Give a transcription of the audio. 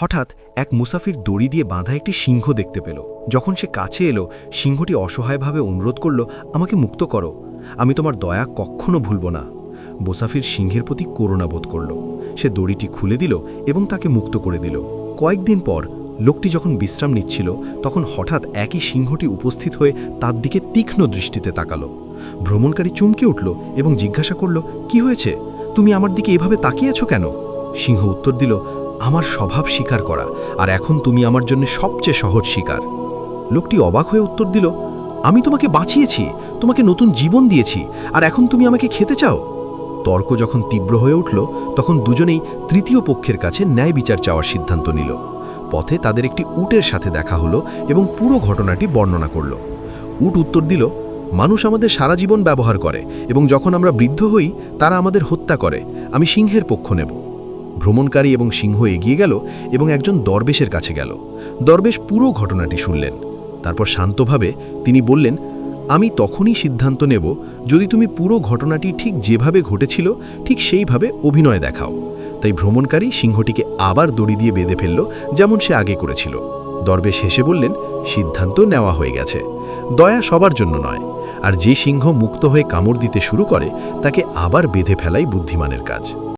হঠাৎ এক মুসাফির দড়ি দিয়ে বাঁধা একটি সিংহ দেখতে পেল। যখন সে কাছে এলো, সিংহটি অসহায়ভাবে অনুরোধ করল, আমাকে মুক্ত করো, আমি তোমার দয়া কখনো ভুলব না। মুসাফির সিংহের প্রতি করুণা বোধ করল। সে দড়িটি খুলে দিল এবং তাকে মুক্ত করে দিল। কয়েকদিন পর লোকটি যখন বিশ্রাম নিচ্ছিল, তখন হঠাৎ একই সিংহটি উপস্থিত হয়ে তার দিকে তীক্ষ্ণ দৃষ্টিতে তাকালো। ভ্রমণকারী চমকে উঠল এবং জিজ্ঞাসা করল, কি হয়েছে, তুমি আমার দিকে এভাবে তাকিয়েছ কেন? সিংহ উত্তর দিল, আমার স্বভাব স্বীকার করা, আর এখন তুমি আমার জন্য সবচেয়ে সহজ শিকার। লোকটি অবাক হয়ে উত্তর দিল, আমি তোমাকে বাঁচিয়েছি, তোমাকে নতুন জীবন দিয়েছি, আর এখন তুমি আমাকে খেতে চাও? তর্ক যখন তীব্র হয়ে উঠল, তখন দুজনেই তৃতীয় পক্ষের কাছে ন্যায় বিচার চাওয়ার সিদ্ধান্ত নিল। পথে তাদের একটি উটের সাথে দেখা হলো এবং পুরো ঘটনাটি বর্ণনা করল। উট উত্তর দিল, মানুষ আমাদের সারা জীবন ব্যবহার করে এবং যখন আমরা বৃদ্ধ হই তারা আমাদের হত্যা করে, আমি সিংহের পক্ষ নেব। ভ্রমণকারী এবং সিংহ এগিয়ে গেল এবং একজন দরবেশের কাছে গেল। দরবেশ পুরো ঘটনাটি শুনলেন। তারপর শান্তভাবে তিনি বললেন, আমি তখনই সিদ্ধান্ত নেব যদি তুমি পুরো ঘটনাটি ঠিক যেভাবে ঘটেছিল ঠিক সেইভাবে অভিনয় দেখাও। তাই ভ্রমণকারী সিংহটিকে আবার দড়ি দিয়ে বেঁধে ফেলল, যেমন সে আগে করেছিল। দরবেশ হেসে বললেন, সিদ্ধান্ত নেওয়া হয়ে গেছে। দয়া সবার জন্য নয়, আর যে সিংহ মুক্ত হয়ে কামড় দিতে শুরু করে তাকে আবার বেঁধে ফেলাই বুদ্ধিমানের কাজ।